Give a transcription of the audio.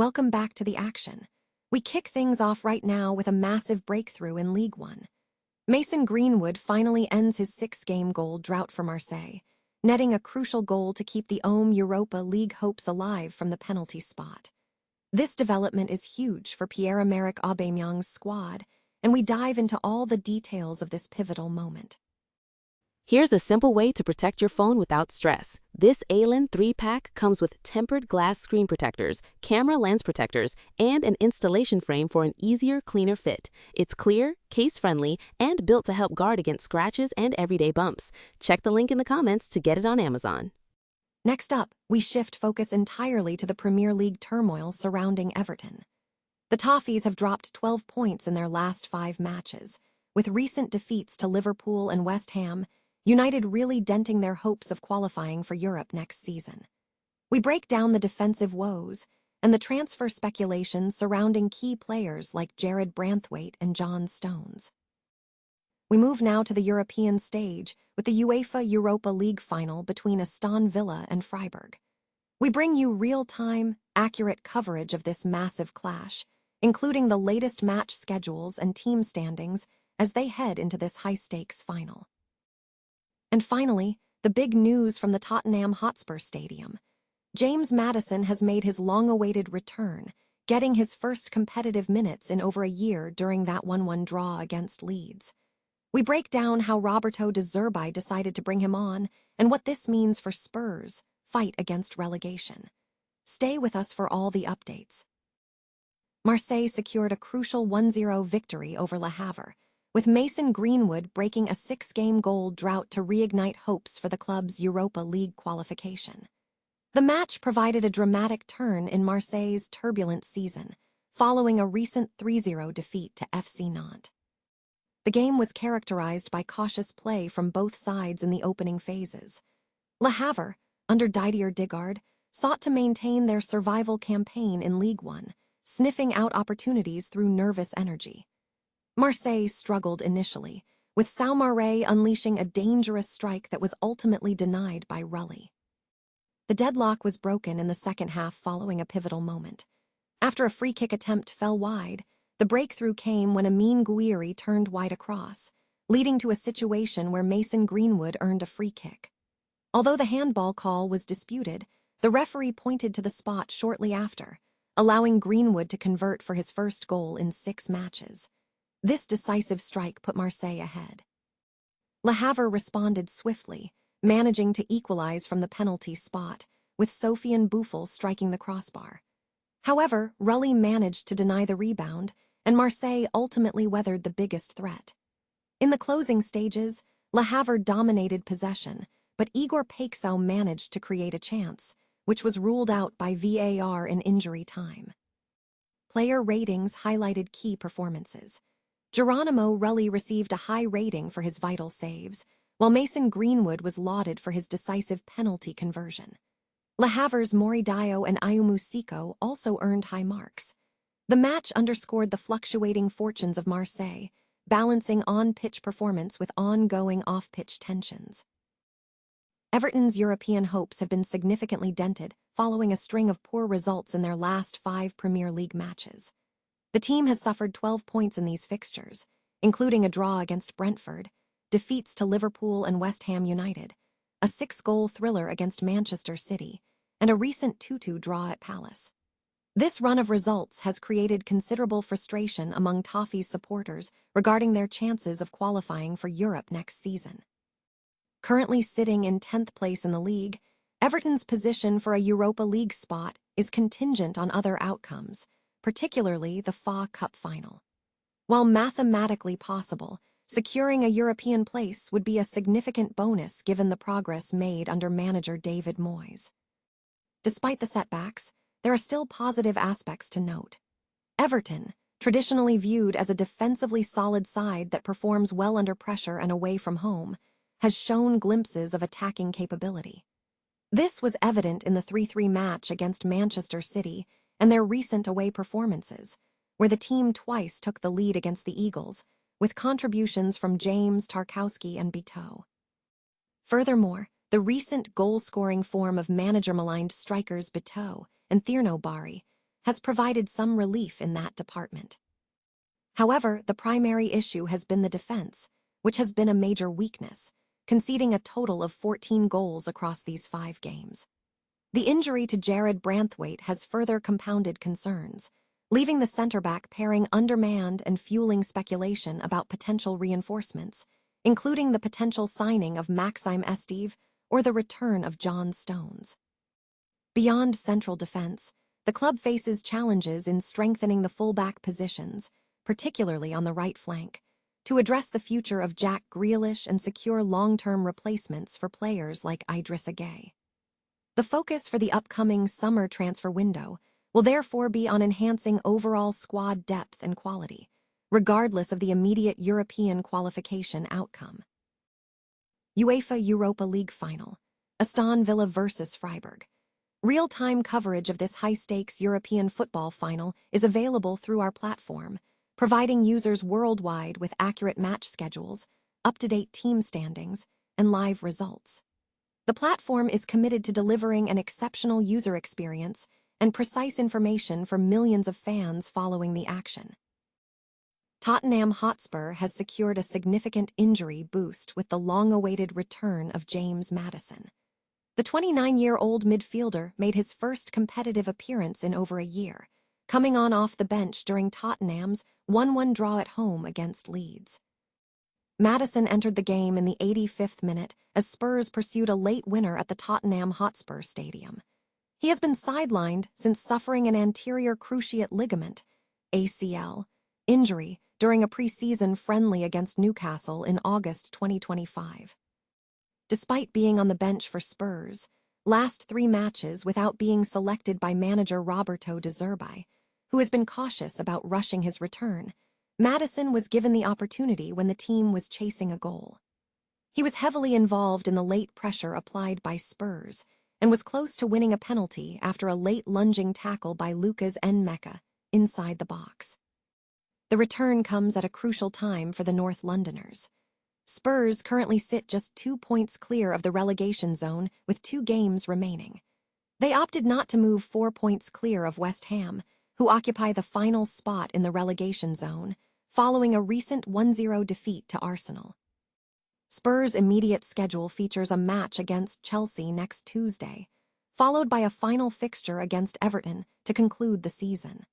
Welcome back to the action. We kick things off right now with a massive breakthrough in League One. Mason Greenwood finally ends his 6-game goal drought for Marseille, netting a crucial goal to keep the Europa League hopes alive from the penalty spot. This development is huge for Pierre-Emerick Aubameyang's squad, and we dive into all the details of this pivotal moment. Here's a simple way to protect your phone without stress. This ALEN 3-pack comes with tempered glass screen protectors, camera lens protectors, and an installation frame for an easier, cleaner fit. It's clear, case-friendly, and built to help guard against scratches and everyday bumps. Check the link in the comments to get it on Amazon. Next up, we shift focus entirely to the Premier League turmoil surrounding Everton. The Toffees have dropped 12 points in their last 5 matches, with recent defeats to Liverpool and West Ham, United really denting their hopes of qualifying for Europe next season. We break down the defensive woes and the transfer speculation surrounding key players like Jared Branthwaite and John Stones. We move now to the European stage with the UEFA Europa League final between Aston Villa and Freiburg. We bring you real-time, accurate coverage of this massive clash, including the latest match schedules and team standings as they head into this high-stakes final. And finally, the big news from the Tottenham Hotspur Stadium. James Maddison has made his long-awaited return, getting his first competitive minutes in over a year during that 1-1 draw against Leeds. We break down how Roberto De Zerbi decided to bring him on and what this means for Spurs' fight against relegation. Stay with us for all the updates. Marseille secured a crucial 1-0 victory over Le Havre, with Mason Greenwood breaking a 6-game goal drought to reignite hopes for the club's Europa League qualification. The match provided a dramatic turn in Marseille's turbulent season, following a recent 3-0 defeat to FC Nantes. The game was characterized by cautious play from both sides in the opening phases. Le Havre, under Didier Digard, sought to maintain their survival campaign in League One, sniffing out opportunities through nervous energy. Marseille struggled initially, with Saumarez unleashing a dangerous strike that was ultimately denied by Rulli. The deadlock was broken in the second half following a pivotal moment. After a free-kick attempt fell wide, the breakthrough came when Amine Gouiri turned wide across, leading to a situation where Mason Greenwood earned a free kick. Although the handball call was disputed, the referee pointed to the spot shortly after, allowing Greenwood to convert for his first goal in 6 matches. This decisive strike put Marseille ahead. Le Havre responded swiftly, managing to equalize from the penalty spot, with Sofiane Boufal striking the crossbar. However, Rulli managed to deny the rebound, and Marseille ultimately weathered the biggest threat. In the closing stages, Le Havre dominated possession, but Igor Paixão managed to create a chance, which was ruled out by VAR in injury time. Player ratings highlighted key performances. Geronimo Rulli received a high rating for his vital saves, while Mason Greenwood was lauded for his decisive penalty conversion. Le Havre's Moridio and Ayumu also earned high marks. The match underscored the fluctuating fortunes of Marseille, balancing on-pitch performance with ongoing off-pitch tensions. Everton's European hopes have been significantly dented following a string of poor results in their last 5 Premier League matches. The team has suffered 12 points in these fixtures, including a draw against Brentford, defeats to Liverpool and West Ham United, a 6-goal thriller against Manchester City, and a recent 2-2 draw at Palace. This run of results has created considerable frustration among Toffees supporters regarding their chances of qualifying for Europe next season. Currently sitting in 10th place in the league, Everton's position for a Europa League spot is contingent on other outcomes, particularly the FA Cup final. While mathematically possible, securing a European place would be a significant bonus given the progress made under manager David Moyes. Despite the setbacks, there are still positive aspects to note. Everton, traditionally viewed as a defensively solid side that performs well under pressure and away from home, has shown glimpses of attacking capability. This was evident in the 3-3 match against Manchester City and their recent away performances, where the team twice took the lead against the Eagles, with contributions from James, Tarkowski, and Bito. Furthermore, the recent goal-scoring form of manager-maligned strikers Bito and Thierno Bari has provided some relief in that department. However, the primary issue has been the defense, which has been a major weakness, conceding a total of 14 goals across these 5 games. The injury to Jared Branthwaite has further compounded concerns, leaving the center-back pairing undermanned and fueling speculation about potential reinforcements, including the potential signing of Maxime Esteve or the return of John Stones. Beyond central defense, the club faces challenges in strengthening the fullback positions, particularly on the right flank, to address the future of Jack Grealish and secure long-term replacements for players like Idrissa Gueye. The focus for the upcoming summer transfer window will therefore be on enhancing overall squad depth and quality, regardless of the immediate European qualification outcome. UEFA Europa League Final, Aston Villa vs Freiburg. Real-time coverage of this high-stakes European football final is available through our platform, providing users worldwide with accurate match schedules, up-to-date team standings, and live results. The platform is committed to delivering an exceptional user experience and precise information for millions of fans following the action. Tottenham Hotspur has secured a significant injury boost with the long-awaited return of James Maddison. The 29-year-old midfielder made his first competitive appearance in over a year, coming on off the bench during Tottenham's 1-1 draw at home against Leeds. Maddison entered the game in the 85th minute as Spurs pursued a late winner at the Tottenham Hotspur Stadium. He has been sidelined since suffering an anterior cruciate ligament, ACL, injury during a pre-season friendly against Newcastle in August 2025. Despite being on the bench for Spurs' last 3 matches without being selected by manager Roberto De Zerbi, who has been cautious about rushing his return, Maddison was given the opportunity when the team was chasing a goal. He was heavily involved in the late pressure applied by Spurs and was close to winning a penalty after a late lunging tackle by Lucas Nmeka inside the box. The return comes at a crucial time for the North Londoners. Spurs currently sit just 2 points clear of the relegation zone with 2 games remaining. They opted not to move 4 points clear of West Ham, who occupy the final spot in the relegation zone, following a recent 1-0 defeat to Arsenal. Spurs' immediate schedule features a match against Chelsea next Tuesday, followed by a final fixture against Everton to conclude the season.